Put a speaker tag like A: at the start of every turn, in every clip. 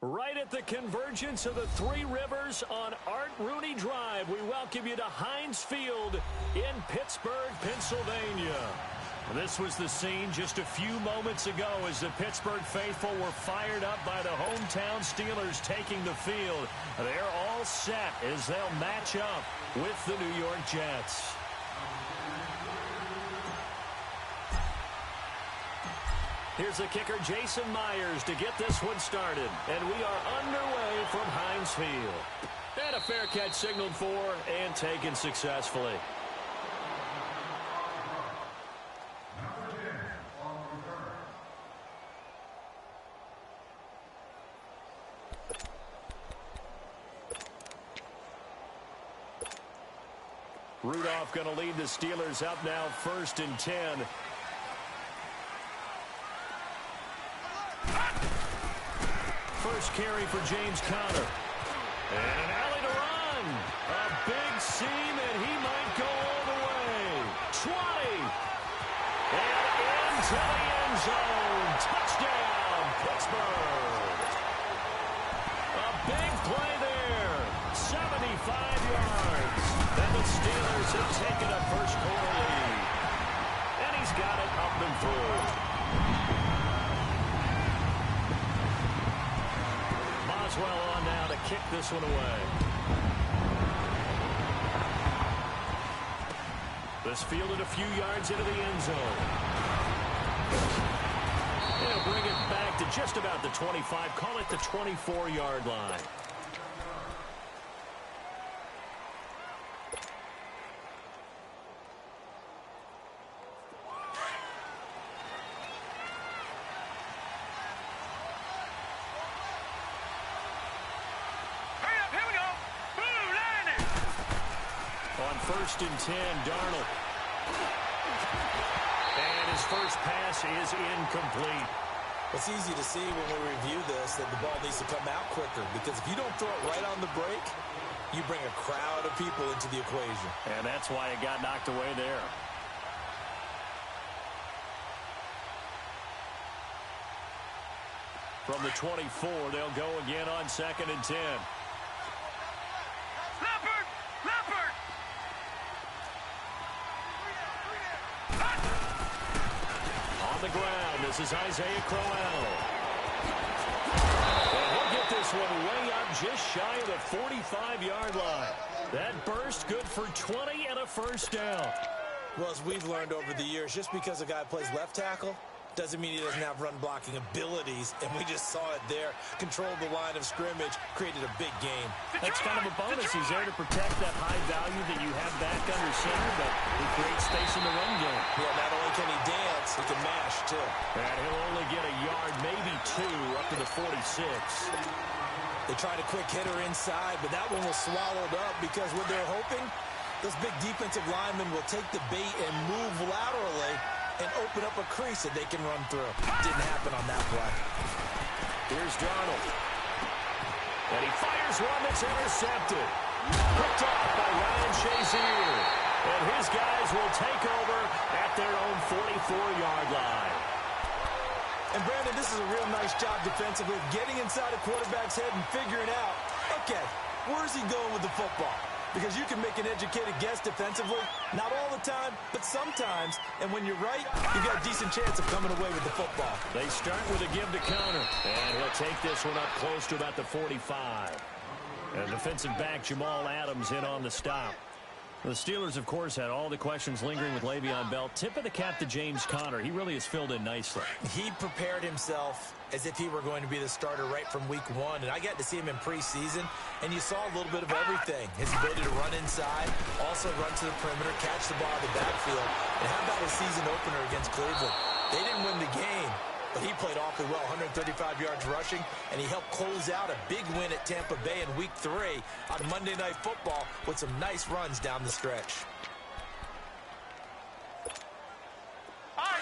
A: Right at the convergence of the Three Rivers on Art Rooney Drive, we welcome you to Heinz Field in Pittsburgh, Pennsylvania. This was the scene just a few moments ago as the Pittsburgh faithful were fired up by the hometown Steelers taking the field. They're all set as they'll match up with the New York Jets. Here's the kicker, Jason Myers, to get this one started. And we are underway from Heinz Field. And a fair catch signaled for and taken successfully. Rudolph going to lead the Steelers up now 1st and 10. First carry for James Conner. And an alley to run. A big seam, and he might go all the way. 20. And into the end zone. Touchdown, Pittsburgh. A big play there. 75 yards. And the Steelers have taken a first quarter lead. And he's got it up and through. Well on now to kick this one away. This fielded a few yards into the end zone. They'll bring it back to just about the 25. Call it the 24-yard line. First and 10, Darnold. And his first pass is incomplete.
B: It's easy to see when we review this that the ball needs to come out quicker, because if you don't throw it right on the break, you bring a crowd of people into the equation.
A: And that's why it got knocked away there. From the 24, they'll go again on 2nd and 10. The ground. This is Isaiah Crowell. And he'll get this one way up just shy of the 45-yard line. That burst good for 20 and a first down.
B: Well, as we've learned over the years, just because a guy plays left tackle doesn't mean he doesn't have run-blocking abilities, and we just saw it there. Controlled the line of scrimmage, created a big game.
A: That's kind of a bonus. He's there to protect that high value that you have back under center, but he creates space in the run game.
B: Yeah, not only can he dance, he can mash, too.
A: And he'll only get a yard, maybe 2, up to the 46.
B: They tried a quick hitter inside, but that one was swallowed up because what they're hoping, those big defensive linemen will take the bait and move laterally and open up a crease that they can run through. Didn't happen on that play.
A: Here's Darnold. And he fires one that's intercepted. Picked off by Ryan Shazier. And his guys will take over at their own 44-yard line.
B: And, Brandon, this is a real nice job defensively, getting inside a quarterback's head and figuring out, okay, where's he going with the football? Because you can make an educated guess defensively, not all the time, but sometimes. And when you're right, you've got a decent chance of coming away with the football.
A: They start with a give to Conner. And he'll take this one up close to about the 45. And defensive back Jamal Adams in on the stop. The Steelers, of course, had all the questions lingering with Le'Veon Bell. Tip of the cap to James Conner. He really has filled in nicely.
B: He prepared himself as if he were going to be the starter right from week 1. And I got to see him in preseason, and you saw a little bit of everything. His ability to run inside, also run to the perimeter, catch the ball in the backfield. And how about his season opener against Cleveland? They didn't win the game, but he played awfully well, 135 yards rushing, and he helped close out a big win at Tampa Bay in week 3 on Monday Night Football with some nice runs down the stretch.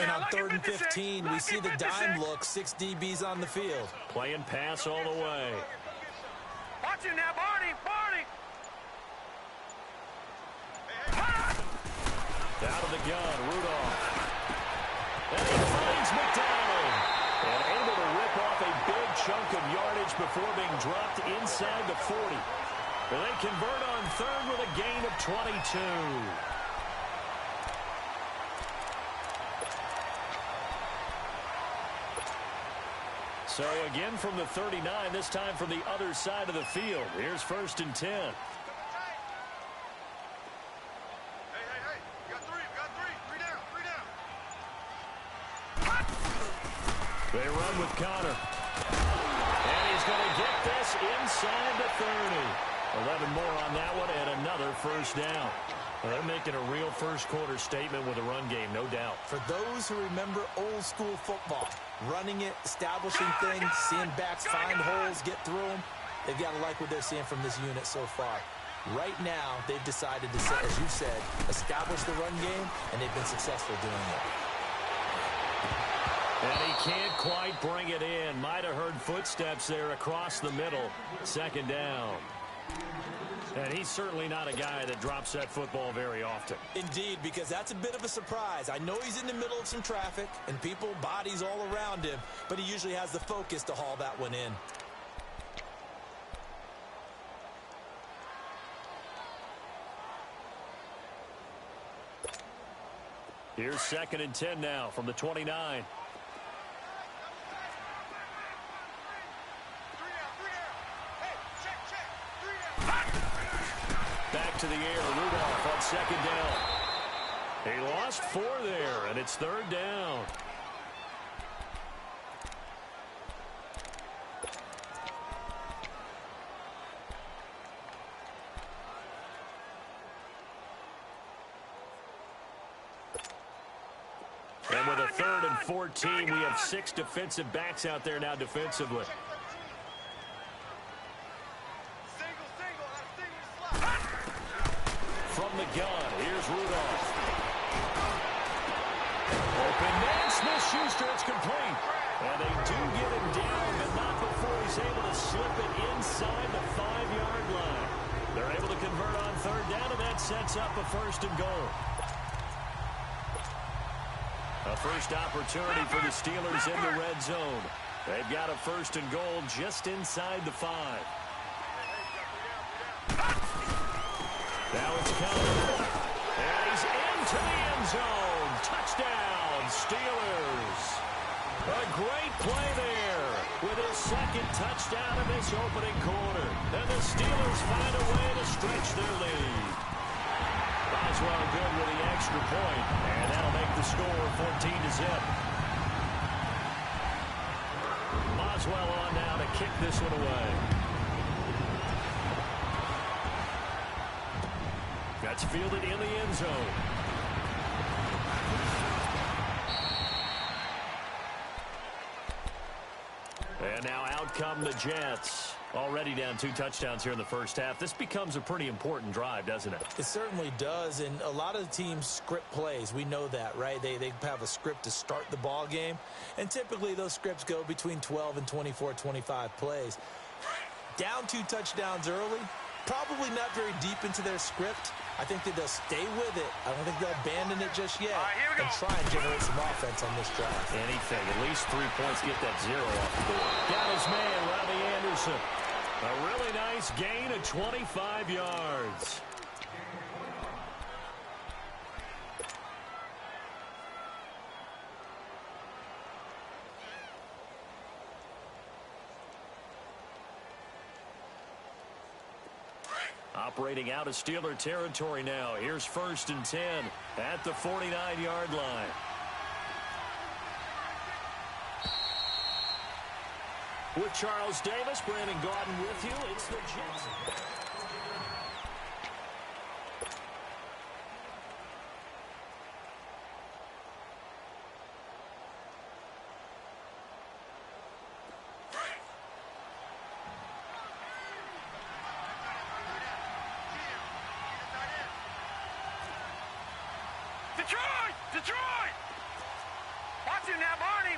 B: And on 3rd and 15, we see the dime look, 6 DBs on the field.
A: Playing pass all the way.
C: Watch it now, Barney, Barney.
A: Out of the gun, Rudolph. And he finds McDonald. And able to rip off a big chunk of yardage before being dropped inside the 40. Well, they convert on third with a gain of 22. So again from the 39, this time from the other side of the field. Here's 1st and 10.
C: Hey, you got three, three down.
A: They run with Connor. And he's going to get this inside the 30. 11 more on that one and another first down. Well, they're making a real first-quarter statement with a run game, no doubt.
B: For those who remember old-school football, running it, establishing things, seeing backs find holes, get through them, they've got to like what they're seeing from this unit so far. Right now, they've decided to, as you said, establish the run game, and they've been successful doing it.
A: And he can't quite bring it in. Might have heard footsteps there across the middle. 2nd down. And he's certainly not a guy that drops that football very often.
B: Indeed, because that's a bit of a surprise. I know he's in the middle of some traffic and people, bodies all around him, but he usually has the focus to haul that one in.
A: Here's 2nd and 10 now from the 29. Back to the air, Rudolph on 2nd down. He lost 4 there, and it's 3rd down. And with a 3rd and 14, we have 6 defensive backs out there now defensively. From the gun, here's Rudolph. Open man, Smith-Schuster, it's complete. And they do get him down, but not before he's able to slip it inside the 5-yard line. They're able to convert on 3rd down, and that sets up a 1st and goal. A first opportunity for the Steelers in the red zone. They've got a 1st and goal just inside the 5. Now it's Connor. And he's into the end zone. Touchdown, Steelers. A great play there with his 2nd touchdown in this opening quarter. And the Steelers find a way to stretch their lead. Boswell good with the extra point, and that'll make the score 14-0. Boswell on now to kick this one away. That's fielded in the end zone. And now out come the Jets. Already down 2 touchdowns here in the first half. This becomes a pretty important drive, doesn't it?
B: It certainly does, and a lot of the teams script plays. We know that, right? They have a script to start the ball game, and typically those scripts go between 12 and 24, 25 plays. Down 2 touchdowns early, probably not very deep into their script. I think that they'll stay with it. I don't think they'll abandon it just yet and try and generate some offense on this drive.
A: Anything. At least 3 points. Get that 0 off the board. Got his man, Robbie Anderson. A really nice gain of 25 yards. Operating out of Steeler territory now. Here's 1st and 10 at the 49-yard line. With Charles Davis, Brandon Gordon with you. It's the Jets.
C: Detroit! Watch him now, Barney!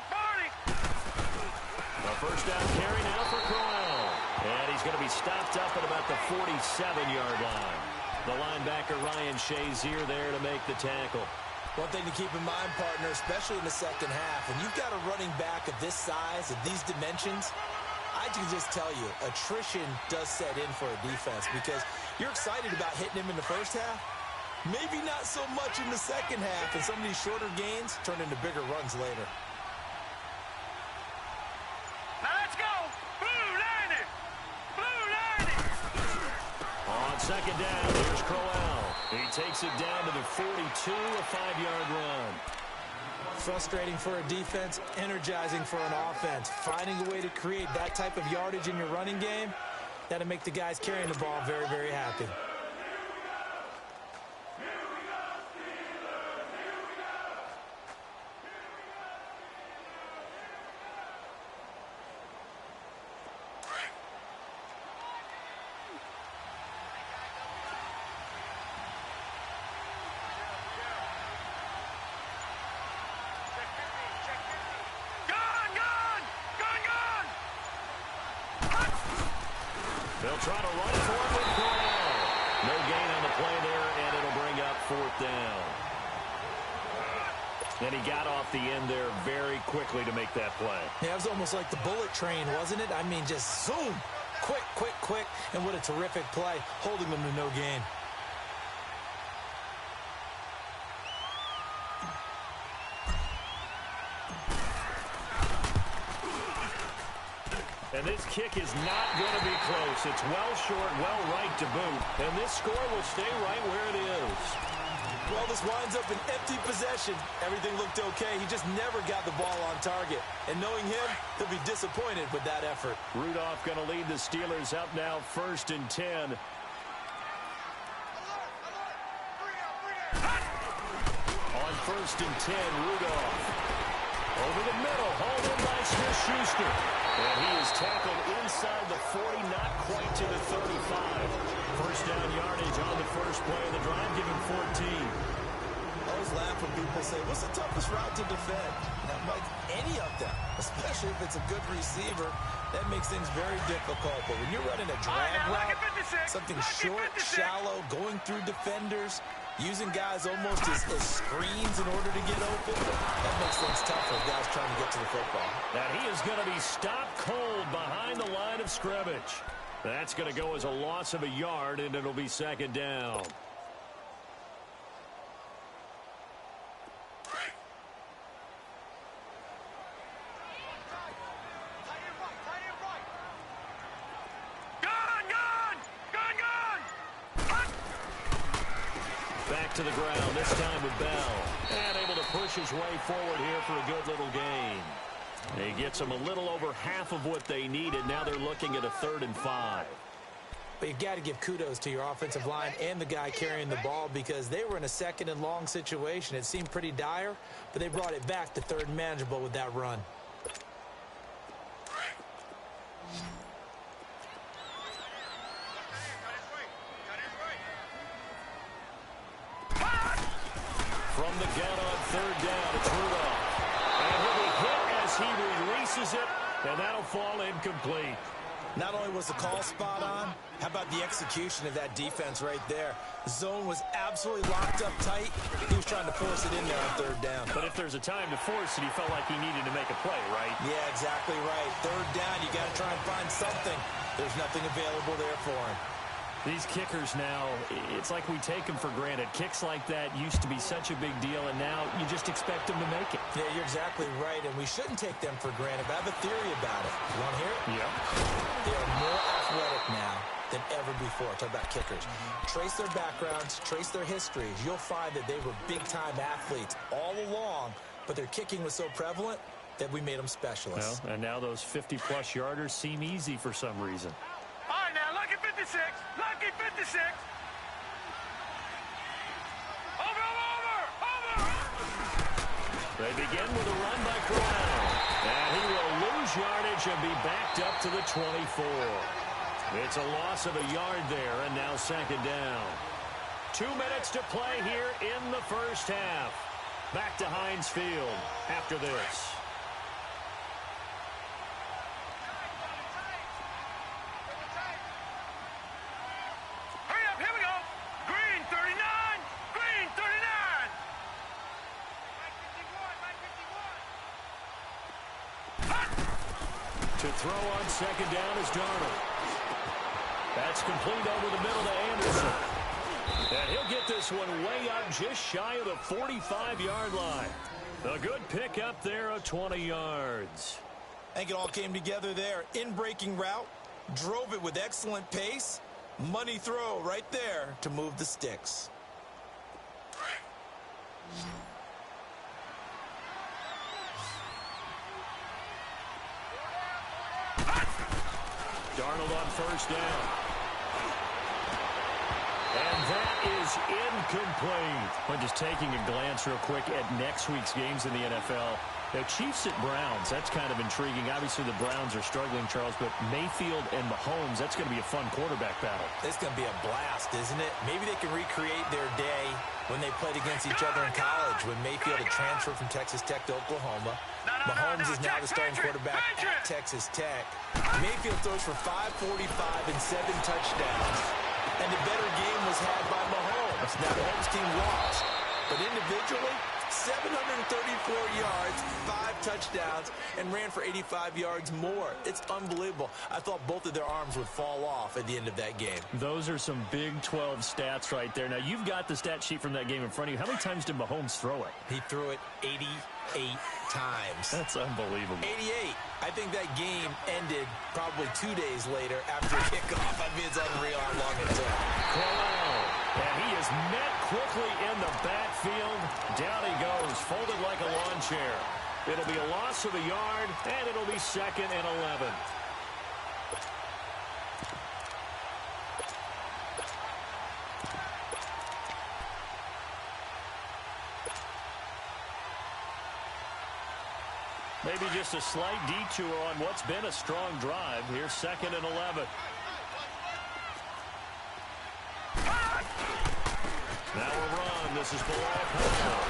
A: A first down carry now for Crowell. And he's going to be stopped up at about the 47-yard line. The linebacker Ryan Shazier there to make the tackle.
B: One thing to keep in mind, partner, especially in the second half, when you've got a running back of this size, of these dimensions, I can just tell you, attrition does set in for a defense because you're excited about hitting him in the first half. Maybe not so much in the second half, and some of these shorter gains turn into bigger runs later.
C: Now let's go. Blue line it. Blue line it.
A: On second down, here's Crowell. He takes it down to the 42, a 5-yard run.
B: Frustrating for a defense, energizing for an offense. Finding a way to create that type of yardage in your running game, that'll make the guys carrying the ball very, very happy.
A: They'll try to run for it with Crowell. No gain on the play there, and it'll bring up 4th down. And he got off the end there very quickly to make that play.
B: Yeah, it was almost like the bullet train, wasn't it? I mean, just zoom. Quick, quick, quick. And what a terrific play, holding them to no gain.
A: And this kick is not going to be close. It's well short, well right to boot. And this score will stay right where it is.
B: Well, this winds up an empty possession. Everything looked okay. He just never got the ball on target. And knowing him, he'll be disappointed with that effort.
A: Rudolph going to lead the Steelers up now 1st and 10. On 1st and 10, Rudolph. Over the middle, hauled in by Smith-Schuster. And he is tackled inside the 40, not quite to the 35. First down yardage on the first play of the drive, giving 14.
B: I always laugh when people say, what's the toughest route to defend? Now, Mike, any of them, especially if it's a good receiver, that makes things very difficult. But when you're running a drag route, something short, shallow, going through defenders, using guys almost as screens in order to get open, that makes things tough for guys trying to get to the football.
A: And he is going to be stopped cold behind the line of scrimmage. That's going to go as a loss of a yard, and it'll be 2nd down. Back to the ground, this time with Bell. And able to push his way forward here for a good little gain. He gets them a little over half of what they needed. Now they're looking at a 3rd and 5.
B: But you've got to give kudos to your offensive line and the guy carrying the ball because they were in a 2nd and long situation. It seemed pretty dire, but they brought it back to 3rd and manageable with that run.
A: From the gun on 3rd down, it's Rudolph. And he'll be hit as he releases it, and that'll fall incomplete.
B: Not only was the call spot on, how about the execution of that defense right there? The zone was absolutely locked up tight. He was trying to force it in there on 3rd down.
A: But if there's a time to force it, he felt like he needed to make a play, right?
B: Yeah, exactly right. 3rd down, you got to try and find something. There's nothing available there for him.
A: These kickers now, it's like we take them for granted. Kicks like that used to be such a big deal, and now you just expect them to make it.
B: Yeah, you're exactly right, and we shouldn't take them for granted. But I have a theory about it. You want to hear it?
A: Yeah.
B: They are more athletic now than ever before. Talk about kickers. Trace their backgrounds, trace their histories. You'll find that they were big-time athletes all along, but their kicking was so prevalent that we made them specialists.
A: Well, and now those 50-plus yarders seem easy for some reason.
C: All right, now, lucky 56. Lucky 56. Over.
A: They begin with a run by Crowell. And he will lose yardage and be backed up to the 24. It's a loss of a yard there, and now 2nd down. 2 minutes to play here in the first half. Back to Heinz Field after this.
C: Hurry up, here we go. Green 39. Green 39. Mike 51. Mike 51.
A: To throw on second down is Darnold. That's complete over the middle to Anderson. And he'll get this one way up just shy of the 45-yard line. A good pick up there of 20 yards.
B: I think it all came together there. In-breaking route, drove it with excellent pace. Money throw right there to move the sticks.
A: Darnold on first down. And that is incomplete. But just taking a glance real quick at next week's games in the NFL. The Chiefs at Browns, that's kind of intriguing. Obviously, the Browns are struggling, Charles, but Mayfield and Mahomes, that's going to be a fun quarterback battle.
B: It's going to be a blast, isn't it? Maybe they can recreate their day when they played against each other in college, when Mayfield had transferred from Texas Tech to Oklahoma. Mahomes is now the starting quarterback at Texas Tech. Mayfield throws for 545 and 7 touchdowns. And the better game was had by Mahomes. Now, the Mahomes team lost, but individually, 734 yards, 5 touchdowns, and ran for 85 yards more. It's unbelievable. I thought both of their arms would fall off at the end of that game.
A: Those are some Big 12 stats right there. Now, you've got the stat sheet from that game in front of you. How many times did Mahomes throw it?
B: He threw it 88 times.
A: That's unbelievable.
B: 88. I think that game ended probably 2 days later after kickoff. I mean, it's unreal how long it took.
A: And he is met quickly in the backfield. Down he goes, folded like a lawn chair. It'll be a loss of a yard, and it'll be 2nd and 11. Maybe just a slight detour on what's been a strong drive. Here's 2nd and 11. Now a run. This is below Powell.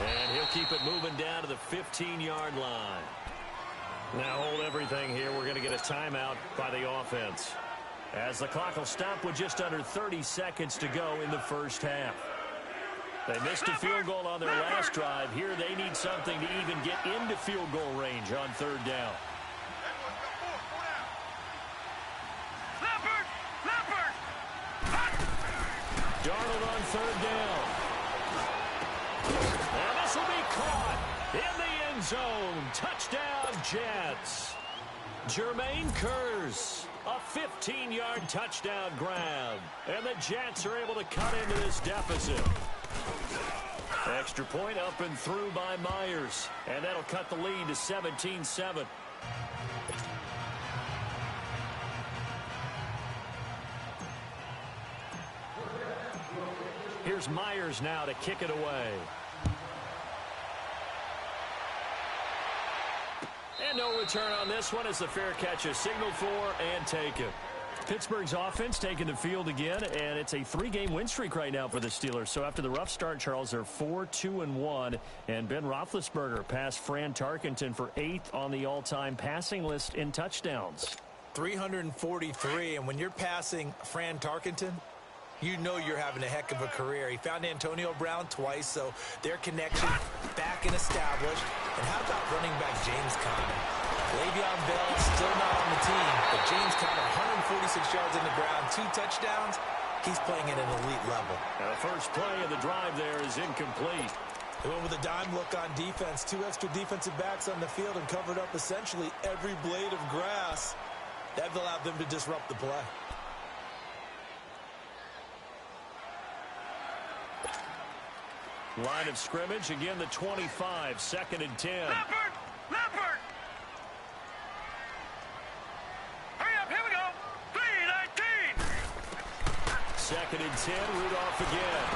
A: And he'll keep it moving down to the 15-yard line. Now hold everything here. We're going to get a timeout by the offense, as the clock will stop with just under 30 seconds to go in the first half. They missed a field goal on their last drive. Here they need something to even get into field goal range on 3rd down. Darnold on 3rd down. And this will be caught in the end zone. Touchdown, Jets. Jermaine Kearse, a 15-yard touchdown grab. And the Jets are able to cut into this deficit. Extra point up and through by Myers. And that'll cut the lead to 17-7. Here's Myers now to kick it away. And no return on this one as the fair catch is signaled for and taken. Pittsburgh's offense taking the field again, and it's a 3-game win streak right now for the Steelers. So after the rough start, Charles, they're 4-2-1, and Ben Roethlisberger passed Fran Tarkenton for 8th on the all-time passing list in touchdowns.
B: 343, and when you're passing Fran Tarkenton, you know you're having a heck of a career. He found Antonio Brown twice, so their connection back and established. And how about running back James Conner? Le'Veon Bell still not on the team, but James Conner, 146 yards in the ground, 2 touchdowns. He's playing at an elite level.
A: And the first play of the drive there is incomplete.
B: They went with a dime look on defense. 2 extra defensive backs on the field and covered up essentially every blade of grass. That allowed them to disrupt the play.
A: Line of scrimmage, again the 25, 2nd and 10.
C: Leopard! Hurry up, here we go! 3:19!
A: 2nd and 10, Rudolph again.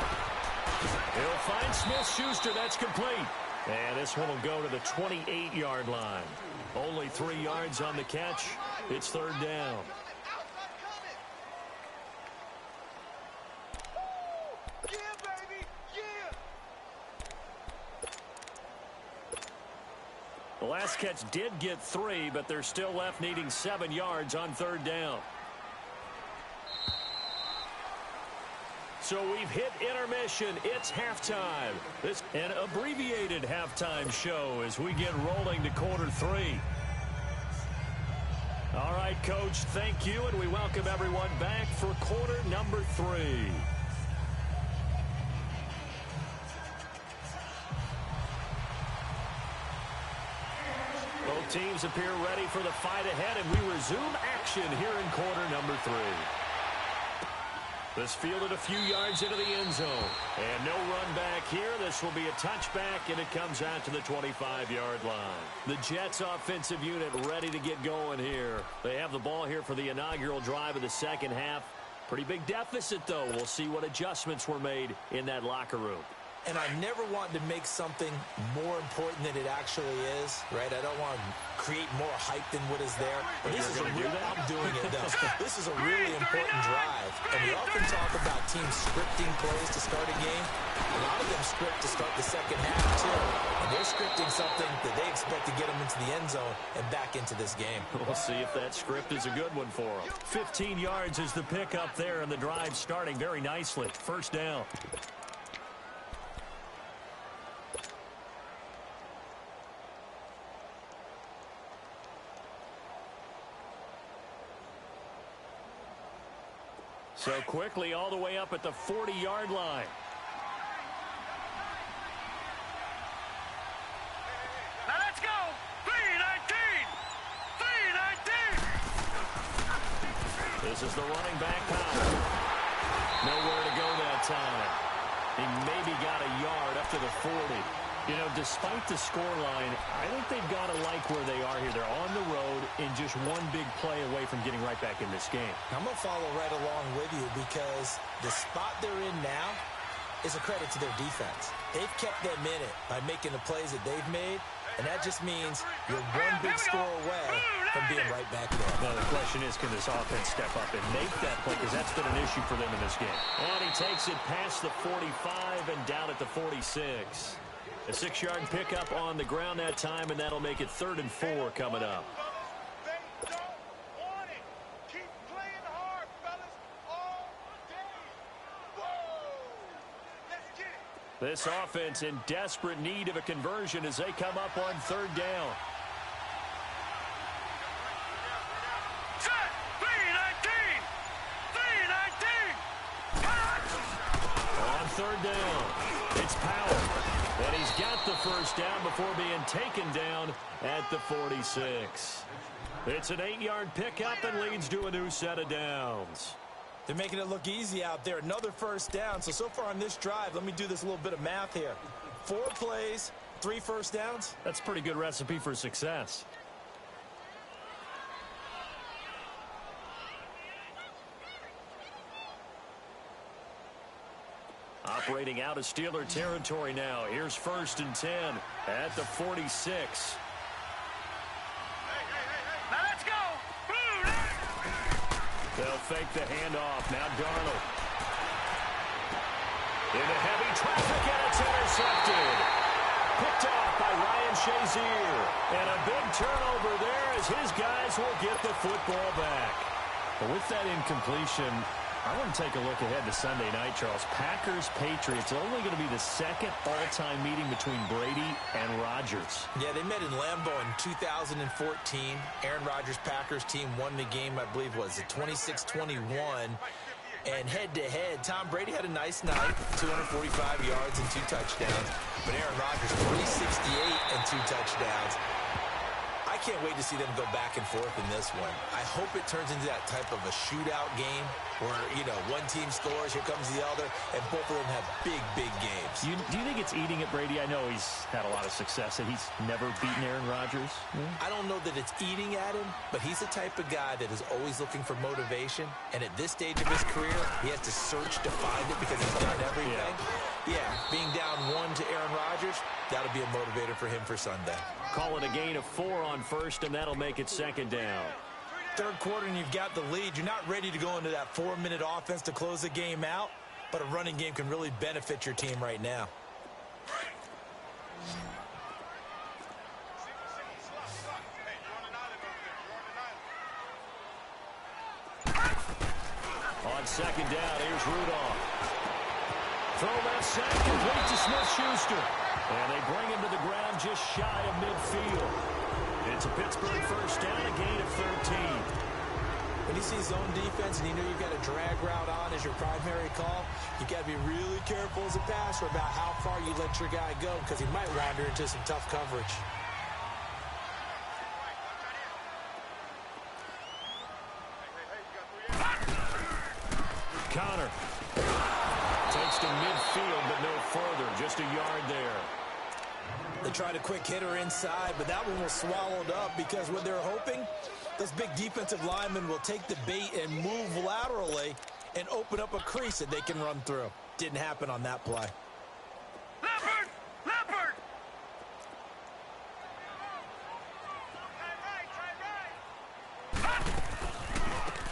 A: He'll find Smith-Schuster, that's complete. And this one will go to the 28-yard line. Only 3 yards on the catch. It's 3rd down. The last catch did get 3, but they're still left needing 7 yards on 3rd down. So we've hit intermission. It's halftime. It's an abbreviated halftime show as we get rolling to quarter 3. right, Coach, thank you, and we welcome everyone back for quarter number 3. Both teams appear ready for the fight ahead, and we resume action here in quarter number 3. This fielded a few yards into the end zone. And no run back here. This will be a touchback, and it comes out to the 25-yard line. The Jets offensive unit ready to get going here. They have the ball here for the inaugural drive of the second half. Pretty big deficit, though. We'll see what adjustments were made in that locker room.
B: And I never want to make something more important than it actually is, right? I don't want to create more hype than what is there. But this is I'm doing it, though. This is a really important drive. And we often talk about teams scripting plays to start a game. A lot of them script to start the second half, too. And they're scripting something that they expect to get them into the end zone and back into this game.
A: We'll see if that script is a good one for them. 15 yards is the pickup there, and the drive starting very nicely. First down. So quickly all the way up at the 40-yard line.
C: Now let's go. 3-19. 3-19.
A: This is the running back Powell. Nowhere to go that time. He maybe got a yard up to the 40. You know, despite the scoreline, I think they've got to like where they are here. They're on the road in just one big play away from getting right back in this game.
B: I'm going to follow right along with you because the spot they're in now is a credit to their defense. They've kept them in it by making the plays that they've made, and that just means you're one big score away from being right back there.
A: Now, the question is, can this offense step up and make that play? Because that's been an issue for them in this game. And he takes it past the 45 and down at the 46. A 6-yard pickup on the ground that time, and that'll make it 3rd and 4 coming up.
C: They don't want it. Keep playing hard, fellas, all day. Whoa! Let's get it.
A: This offense in desperate need of a conversion as they come up on 3rd down.
C: Set. 3-19. 3-19.
A: On 3rd down, it's Powell. And he's got the first down before being taken down at the 46. It's an 8-yard pickup and leads to a new set of downs.
B: They're making it look easy out there. Another first down. So far on this drive, let me do this little bit of math here. 4 plays, 3 first downs.
A: That's a pretty good recipe for success. Operating out of Steeler territory now. Here's 1st and 10 at the 46.
C: Now let's go.
A: They'll fake the handoff. Now Darnold. Into heavy traffic, and it's intercepted. Picked off by Ryan Shazier. And a big turnover there as his guys will get the football back.
D: But with that incompletion, I want to take a look ahead to Sunday night, Charles. Packers-Patriots, only going to be the 2nd all-time meeting between Brady and Rodgers.
B: Yeah, they met in Lambeau in 2014. Aaron Rodgers' Packers team won the game, I believe, was it 26-21. And head-to-head, Tom Brady had a nice night, 245 yards and 2 touchdowns. But Aaron Rodgers, 368 and 2 touchdowns. I can't wait to see them go back and forth in this one. I hope it turns into that type of a shootout game where, you know, one team scores, here comes the other, and both of them have big, big games.
D: Do you think it's eating at Brady? I know he's had a lot of success, and he's never beaten Aaron Rodgers.
B: I don't know that it's eating at him, but he's the type of guy that is always looking for motivation, and at this stage of his career, he has to search to find it because he's done everything. Yeah, being down 1 to Aaron Rodgers, that'll be a motivator for him for Sunday.
A: Call it a gain of 4 on 1st, and that'll make it 2nd down.
B: 3rd quarter, and you've got the lead. You're not ready to go into that 4-minute offense to close the game out, but a running game can really benefit your team right now.
A: On 2nd down, here's Rudolph. Throw left side, complete to Smith-Schuster. And they bring him to the ground just shy of midfield. It's a Pittsburgh first down, a gain of 13.
B: When you see zone defense and you know you've got a drag route on as your primary call, you got to be really careful as a passer about how far you let your guy go because he might wander into some tough coverage.
A: Connor takes to midfield, but no further. Just a yard there.
B: They tried a quick hitter inside, but that one was swallowed up because what they're hoping, those big defensive linemen will take the bait and move laterally and open up a crease that they can run through. Didn't happen on that play.
C: Leopard! Leopard!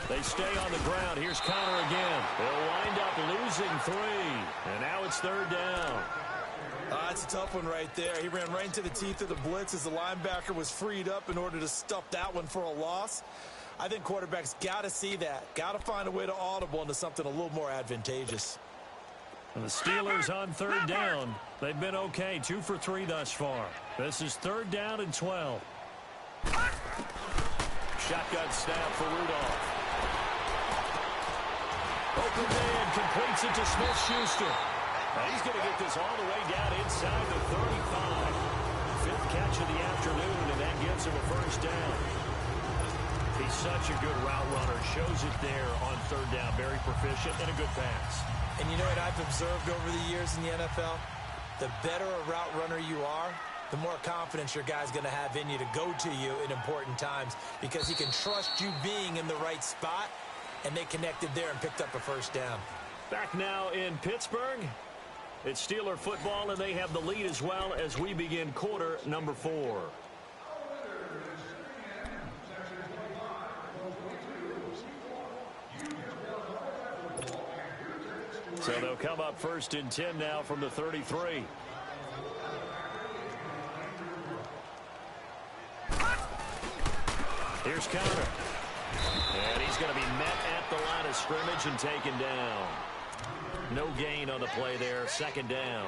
A: They stay on the ground. Here's Connor again. They'll wind up losing 3. And now it's 3rd down.
B: That's a tough one right there. He ran right into the teeth of the blitz as the linebacker was freed up in order to stuff that one for a loss. I think quarterbacks got to see that. Got to find a way to audible into something a little more advantageous.
A: And the Steelers on 3rd down. They've been okay. 2 for 3 thus far. This is 3rd down and 12. Shotgun snap for Rudolph. Open man completes it to Smith-Schuster. Now he's going to get this all the way down inside the 35. 5th catch of the afternoon, and that gives him a 1st down. He's such a good route runner. Shows it there on 3rd down. Very proficient and a good pass.
B: And you know what I've observed over the years in the NFL? The better a route runner you are, the more confidence your guy's going to have in you to go to you in important times because he can trust you being in the right spot, and they connected there and picked up a 1st down.
A: Back now in Pittsburgh. It's Steeler football, and they have the lead as well as we begin quarter number 4. So they'll come up 1st and 10 now from the 33. Here's Connor. And he's going to be met at the line of scrimmage and taken down. No gain on the play there. 2nd down.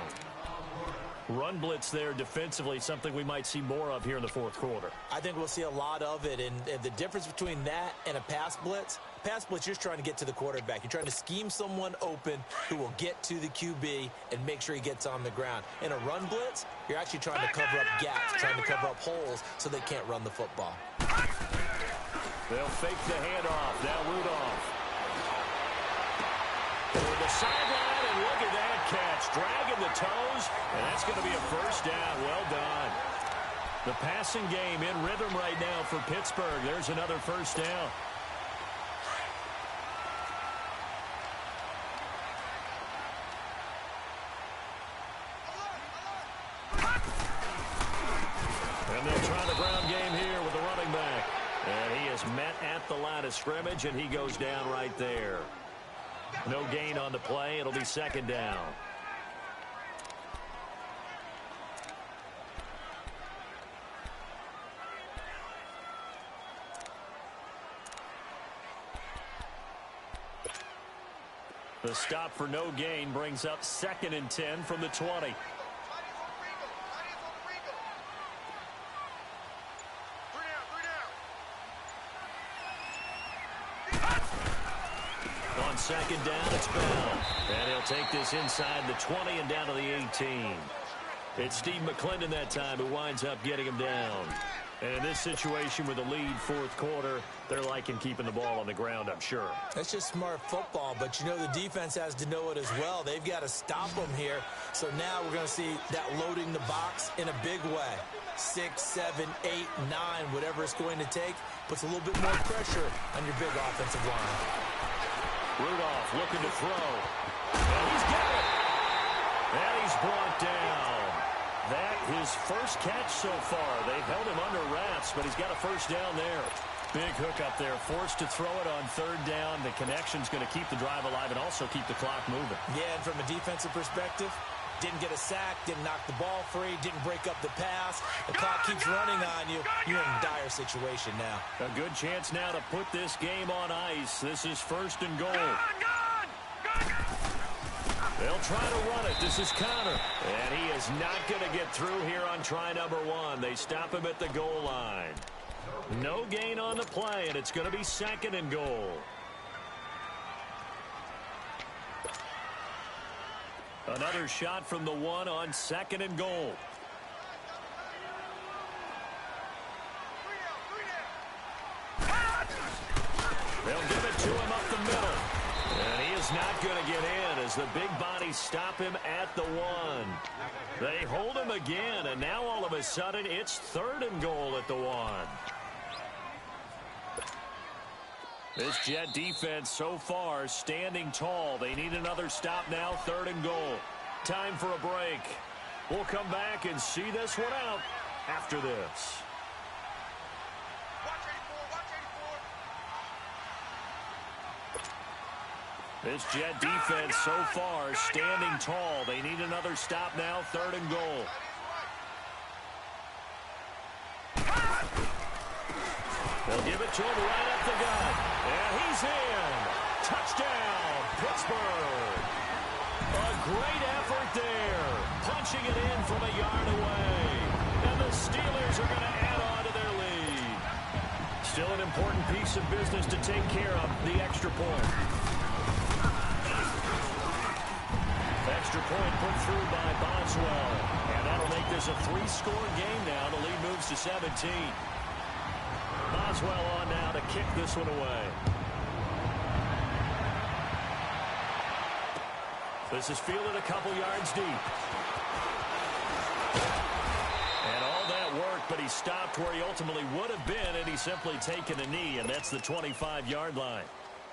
A: Run blitz there defensively, something we might see more of here in the 4th quarter.
B: I think we'll see a lot of it, and the difference between that and a pass blitz, you're just trying to get to the quarterback. You're trying to scheme someone open who will get to the QB and make sure he gets on the ground. In a run blitz, you're actually trying to cover up gaps, trying to cover up holes so they can't run the football.
A: They'll fake the handoff. Now Rudolph. For the sideline, and look at that catch. Dragging the toes, and that's going to be a 1st down. Well done. The passing game in rhythm right now for Pittsburgh. There's another 1st down. And they'll try the ground game here with the running back. And he is met at the line of scrimmage, and he goes down right there. No gain on the play. It'll be 2nd down. The stop for no gain brings up 2nd and 10 from the 20. On 2nd down, it's Bell. And he'll take this inside the 20 and down to the 18. It's Steve McClendon that time who winds up getting him down. And in this situation with a lead 4th quarter, they're liking keeping the ball on the ground, I'm sure.
B: That's just smart football, but you know the defense has to know it as well. They've got to stop them here. So now we're going to see that loading the box in a big way. 6, 7, 8, 9, whatever it's going to take, puts a little bit more pressure on your big offensive line.
A: Rudolph looking to throw. And he's got it. And he's brought down. That his 1st catch so far. They've held him under wraps, but he's got a 1st down there. Big hook up there. Forced to throw it on 3rd down. The connection's going to keep the drive alive and also keep the clock moving.
B: Yeah, and from a defensive perspective, didn't get a sack, didn't knock the ball free, didn't break up the pass. The clock keeps running on you. You're in a dire situation now.
A: A good chance now to put this game on ice. This is 1st and goal. They'll try to run it. This is Connor. And he is not going to get through here on try number 1. They stop him at the goal line. No gain on the play, and it's going to be 2nd and goal. Another shot from the 1 on 2nd and goal. They'll give it to him up the middle. And he is not going to get in as the big bodies stop him at the 1. They hold him again, and now all of a sudden it's 3rd and goal at the 1. This Jet defense so far standing tall. They need another stop now, 3rd and goal. Time for a break. We'll come back and see this one out after this. This Jet defense so far standing tall. They need another stop now, 3rd and goal. They'll give it to him right up the gut. And he's in. Touchdown, Pittsburgh. A great effort there. Punching it in from a yard away. And the Steelers are going to add on to their lead. Still an important piece of business to take care of, the extra point. Extra point put through by Boswell. And that'll make this a 3-score game now. The lead moves to 17. Boswell on now to kick this one away. This is fielded a couple yards deep. And all that work, but he stopped where he ultimately would have been, and he's simply taken a knee, and that's the 25-yard line.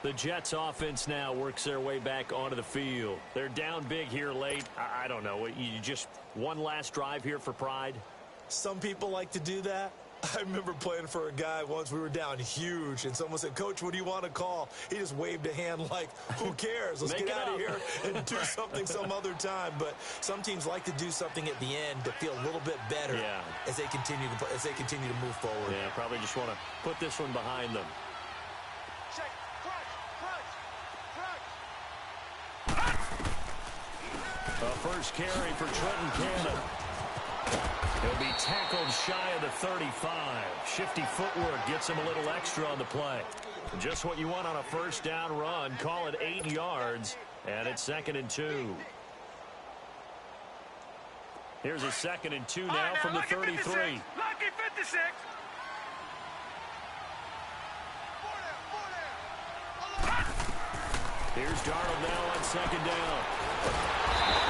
A: The Jets offense now works their way back onto the field. They're down big here late. I don't know. You just one last drive here for pride?
B: Some people like to do that. I remember playing for a guy once. We were down huge, and someone said, "Coach, what do you want to call?" He just waved a hand like, who cares? Let's get out of here and do something some other time. But some teams like to do something at the end to feel a little bit better as they continue to move forward.
A: Yeah, probably just want to put this one behind them.
C: Check.
A: A first carry for Trenton Cannon. He'll be tackled shy of the 35. Shifty footwork gets him a little extra on the play. Just what you want on a first down run. Call it 8 yards, and it's 2nd and 2. Here's a 2nd and 2 now from the 33.
C: Lucky 56.
A: Here's Darnold now on 2nd down.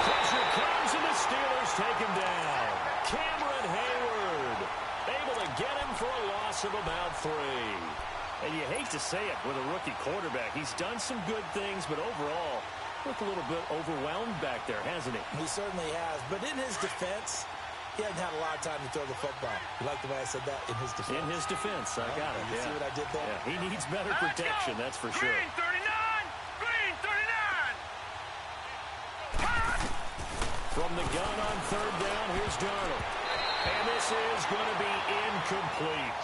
A: Pressure comes, and the Steelers take him down. Cameron Hayward able to get him for a loss of about 3. And you hate to say it with a rookie quarterback. He's done some good things, but overall, looked a little bit overwhelmed back there, hasn't he?
B: He certainly has. But in his defense, he hasn't had a lot of time to throw the football. You like the way I said that? In his defense.
A: In his defense, I got it.
B: You see what I did there?
A: Yeah, he needs better protection, that's for sure.
C: Green 39. Green 39.
A: From the gun on 3rd down, here's Darnold. And this is going to be incomplete.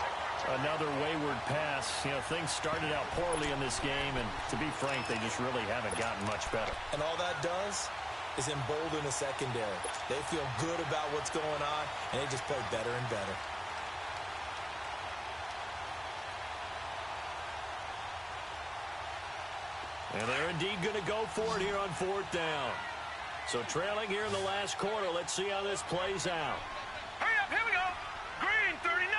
A: Another wayward pass. You know, things started out poorly in this game, and to be frank, they just really haven't gotten much better.
B: And all that does is embolden the secondary. They feel good about what's going on, and they just play better and better.
A: And they're indeed going to go for it here on 4th down. So trailing here in the last quarter. Let's see how this plays out.
C: Hurry up, here we go. Green 39.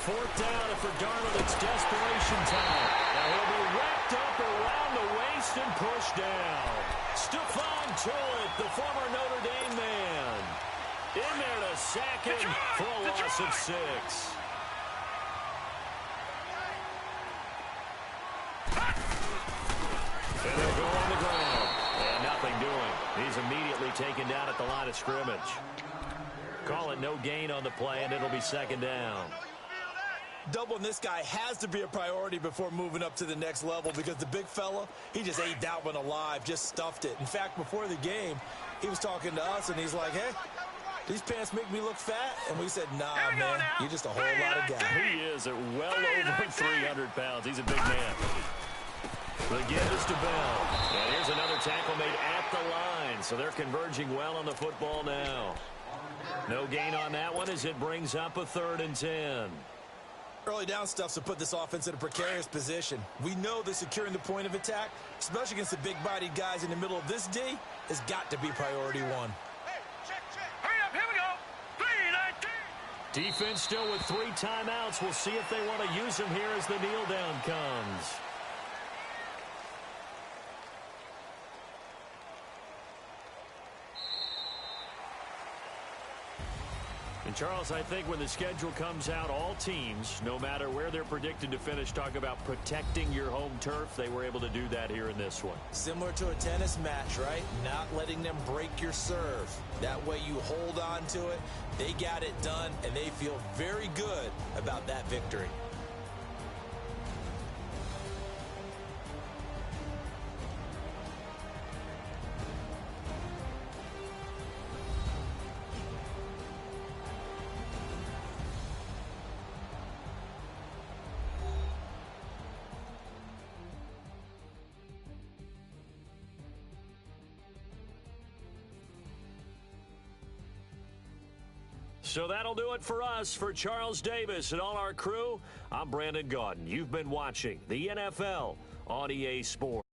A: 4th down, and for Darnold, it's desperation time. Now he'll be wrapped up around the waist and pushed down. Stephon Tuitt, the former Notre Dame man, in there to sack him for a loss of 6. And they'll go on the ground. And nothing doing. He's immediately taken down at the line of scrimmage. Call it no gain on the play, and it'll be 2nd down.
B: Doubling this guy has to be a priority before moving up to the next level, because the big fella, he just ate that one alive, just stuffed it. In fact, before the game, he was talking to us, and he's like, "Hey, these pants make me look fat?" And we said, "Nah, man, you're just a whole lot of guy."
A: He is at well over 300 pounds. He's a big man. The give is to Bell. And here's another tackle made at the line. So they're converging well on the football now. No gain on that one as it brings up a 3rd and 10.
B: Early down stuffs will put this offense in a precarious position. We know that securing the point of attack, especially against the big-bodied guys in the middle of this D, has got to be priority one.
C: Hey, check. Hurry up, here we go. 3-19.
A: Defense still with 3 timeouts. We'll see if they want to use them here as the kneel down comes. And Charles, I think when the schedule comes out, all teams, no matter where they're predicted to finish, talk about protecting your home turf. They were able to do that here in this one.
B: Similar to a tennis match, right? Not letting them break your serve. That way you hold on to it. They got it done, and they feel very good about that victory.
A: So that'll do it for us. For Charles Davis and all our crew, I'm Brandon Gaudin. You've been watching the NFL on EA Sports.